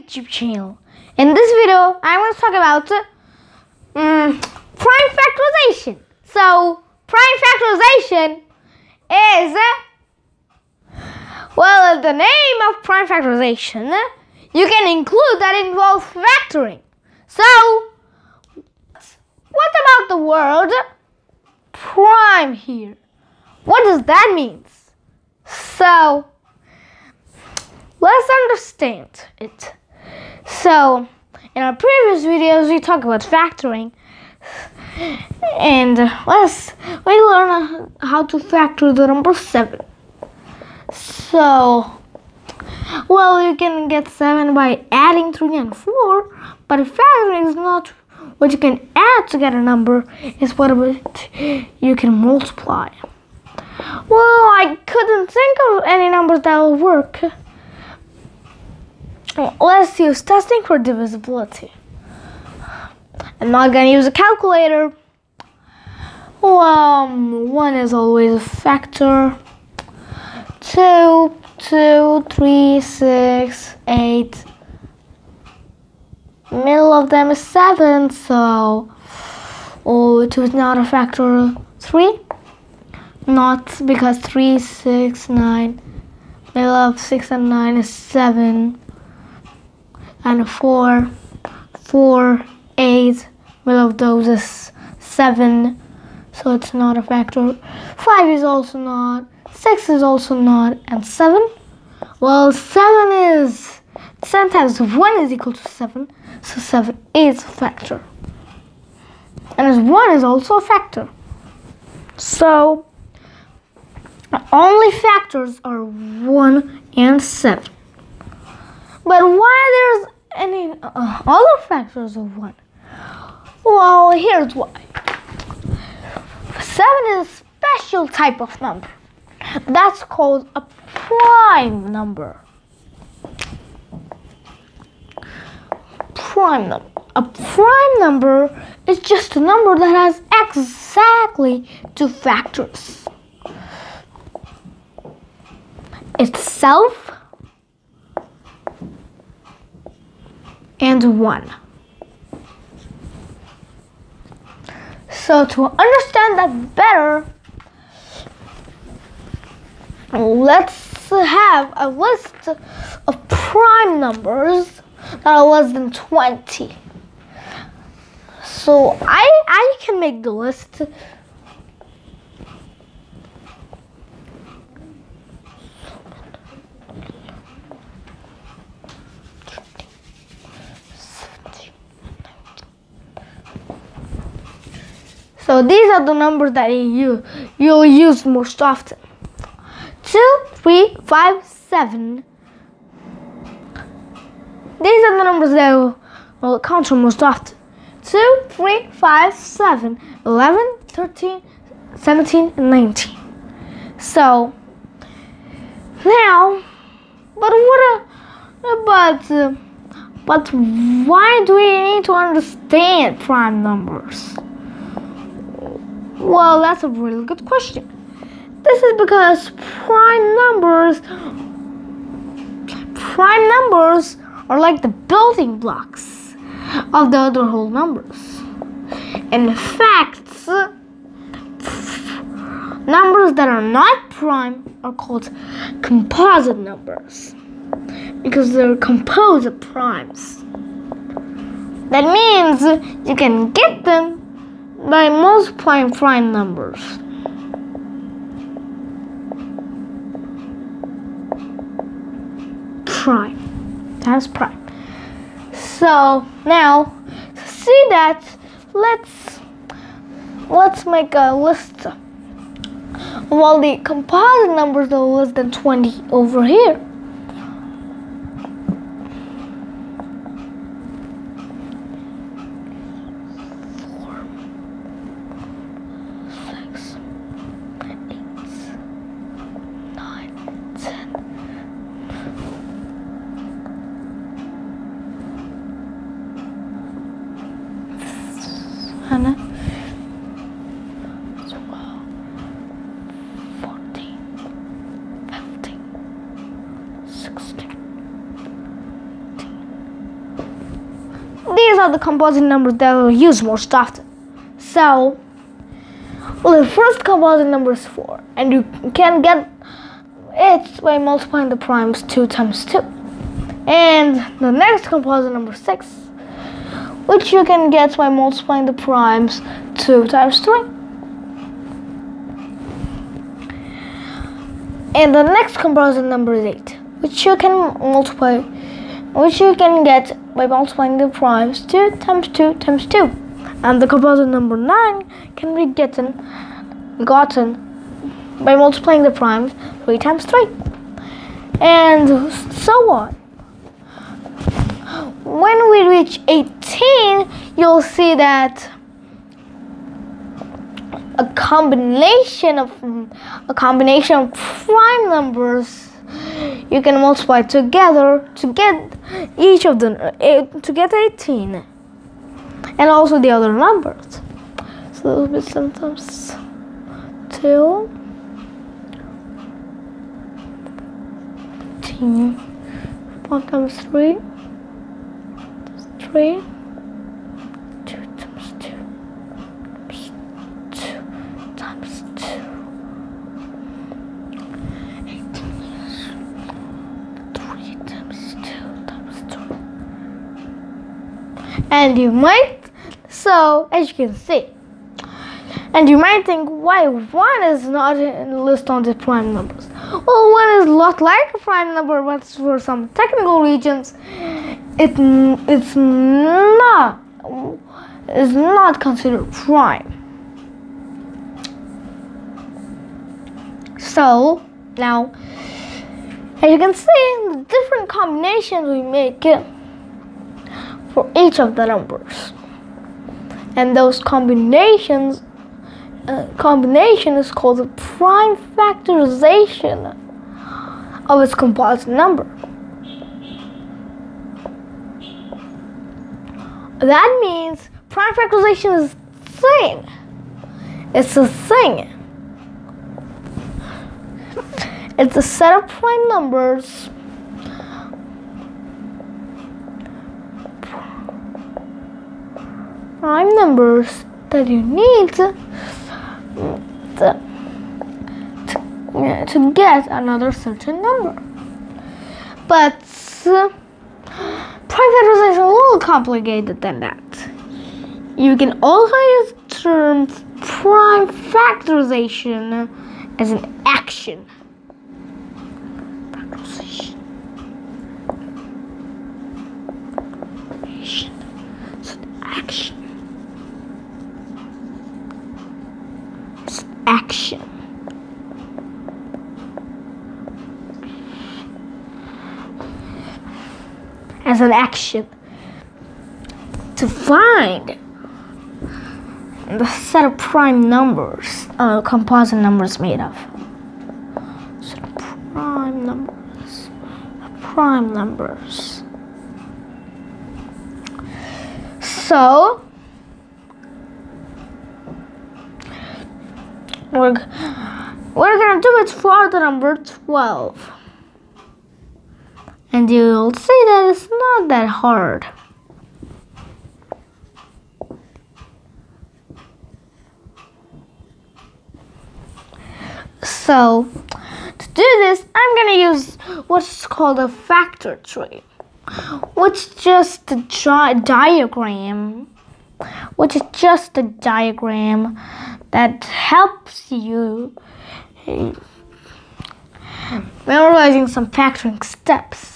YouTube channel. In this video, I'm going to talk about prime factorization. So, prime factorization is, well, the name of prime factorization, you can include that it involves factoring. So, what about the word prime here? What does that mean? So, let's understand it. So, in our previous videos, we talked about factoring, and we learn how to factor the number 7. So, well, you can get 7 by adding 3 and 4, but factoring is not what you can add to get a number, it's what you can multiply. Well, I couldn't think of any numbers that will work. Let's use testing for divisibility. I'm not going to use a calculator. Well, 1 is always a factor. 2, 3, 6, 8. Middle of them is 7, so 2 is not a factor. 3, not, because 3, 6, 9. Middle of 6 and 9 is 7. And 4, 8. Middle of those is 7. So it's not a factor. 5 is also not. 6 is also not. And 7? Well, 7 times 1 is equal to 7. So 7 is a factor. And 1 is also a factor. So only factors are 1 and 7. But why there's any other factors of 1? Well, here's why. 7 is a special type of number. That's called a prime number. A prime number is just a number that has exactly 2 factors. Itself and 1. So to understand that better, let's have a list of prime numbers that are less than 20. So I can make the list. So these are the numbers that you'll use most often. 2, 3, 5, 7. These are the numbers that will encounter most often. 2, 3, 5, 7, 11, 13, 17, and 19. So now, but why do we need to understand prime numbers? Well, that's a really good question. This is because prime numbers are like the building blocks of the other whole numbers. In fact, numbers that are not prime are called composite numbers because they're composed of primes. That means you can get them by multiplying prime numbers. Prime. That's prime. So now, to see that, let's make a list of all the composite numbers that are less than 20 over here. Hannah, 12, 14, 15, 16, 17, these are the composite numbers that are used most often. So, well, the first composite number is 4, and you can get it by multiplying the primes 2 times 2. And the next composite number is 6, which you can get by multiplying the primes 2 times 3. And the next composite number is 8, which you can get by multiplying the primes 2 times 2 times 2. And the composite number 9 can be gotten by multiplying the primes 3 times 3. And so on. When we reach 18, you'll see that a combination of prime numbers you can multiply together to get each of them to get 18, and also the other numbers. So it'll be sometimes 2, 18, 1 times 3, 3, 2 times 2 times 2 3 times 2 times 2. And you might, so as you can see, and you might think, why 1 is not listed on the prime numbers? Well, 1 is a lot like a prime number, but for some technical reasons, it's not considered prime. So now, as you can see, the different combinations we make for each of the numbers, and those combination is called the prime factorization of its composite number. That means prime factorization is a thing. It's a thing. It's a set of prime numbers that you need to get another certain number. But prime factorization is a little complicated than that. You can also use the term prime factorization as an action. Factorization. It's an action. It's an action. As an action to find the set of prime numbers, composite numbers made of. So prime numbers. So we're gonna do it for the number 12. And you'll see that it's not that hard. So, to do this, I'm going to use what's called a factor tree, which is just a diagram that helps you memorizing some factoring steps.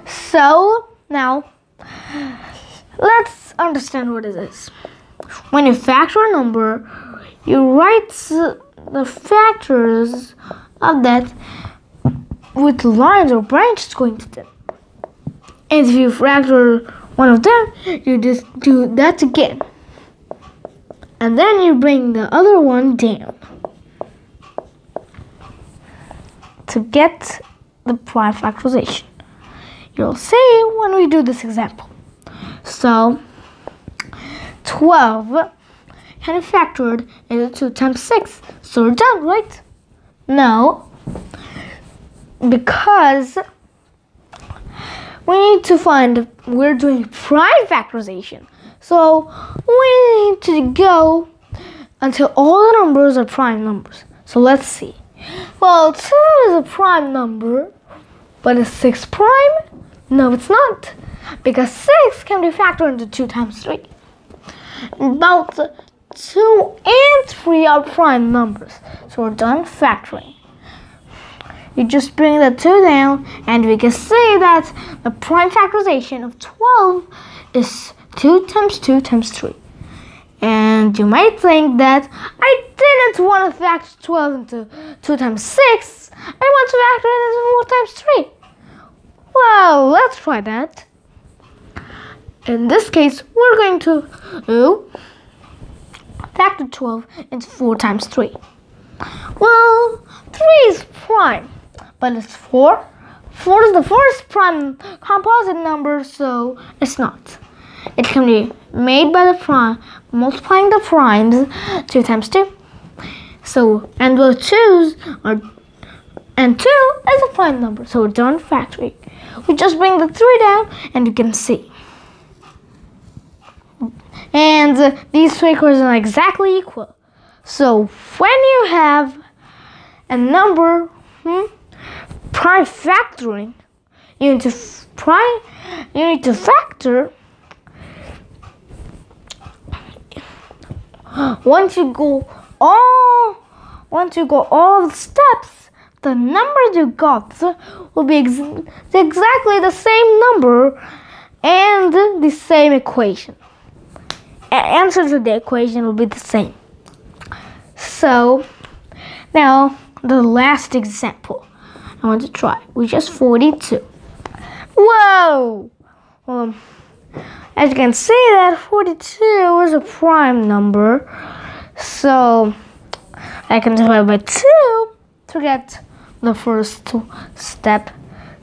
So now let's understand what it is. When you factor a number, you write the factors of that with lines or branches going to them. And if you factor one of them, you just do that again. And then you bring the other one down to get the prime factorization. You'll see when we do this example. So 12 can be factored into 2 times 6. So we're done, right? No, because we're doing prime factorization. So we need to go until all the numbers are prime numbers. So let's see. Well, 2 is a prime number, but is 6 prime? No, it's not. Because 6 can be factored into 2 times 3. Both 2 and 3 are prime numbers. So we're done factoring. You just bring the 2 down, and we can say that the prime factorization of 12 is 2 times 2 times 3. And you might think that I didn't want to factor 12 into 2 times 6. I want to factor it into 4 times 3. Well, let's try that. In this case, we're going to factor 12 into 4 times 3. Well, 3 is prime, but it's 4. 4 is the first prime composite number, so it's not. It can be made by the prime, multiplying the primes 2 times 2. So, and the 2's are, and 2 is a prime number, so we're done factoring. We just bring the 3 down, and you can see. And these 3 equations are exactly equal. So when you have a number prime factoring, you need to factor. Once you go all the steps, the numbers you got will be exactly the same number and the same equation. Answer to the equation will be the same. So now the last example I want to try, which is 42. Whoa! Well, as you can see, that 42 is a prime number, so I can divide by 2 to get the first step.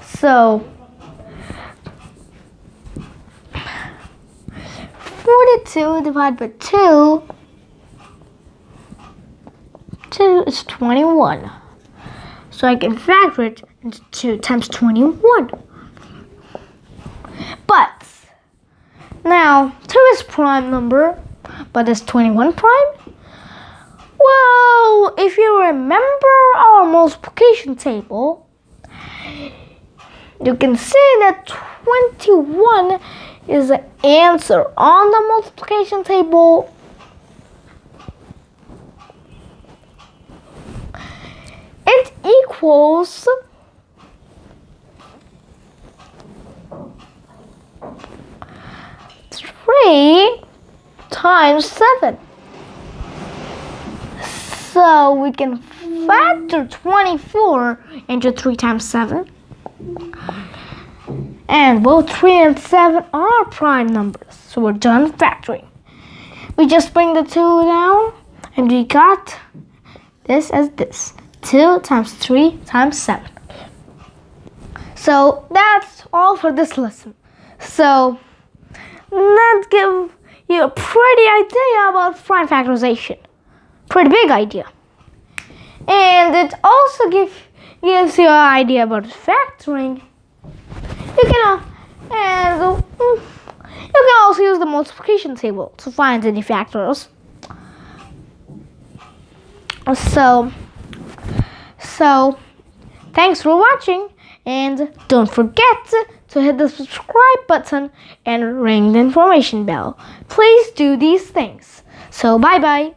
So 42 divided by 2 is 21. So I can factor it into 2 times 21. But now 2 is prime number, but is 21 prime? Well, if you remember our multiplication table, you can see that 21 is the answer on the multiplication table. It equals 3 times 7. So we can factor 24 into 3 times 7. And both 3 and 7 are prime numbers. So we're done factoring. We just bring the 2 down, and we got this as this. 2 times 3 times 7. So that's all for this lesson. So that gives you a pretty idea about prime factorization. Pretty big idea. And it also gives you an idea about factoring. You can also use the multiplication table to find any factors. So thanks for watching, and don't forget to hit the subscribe button and ring the information bell. Please do these things. So bye bye.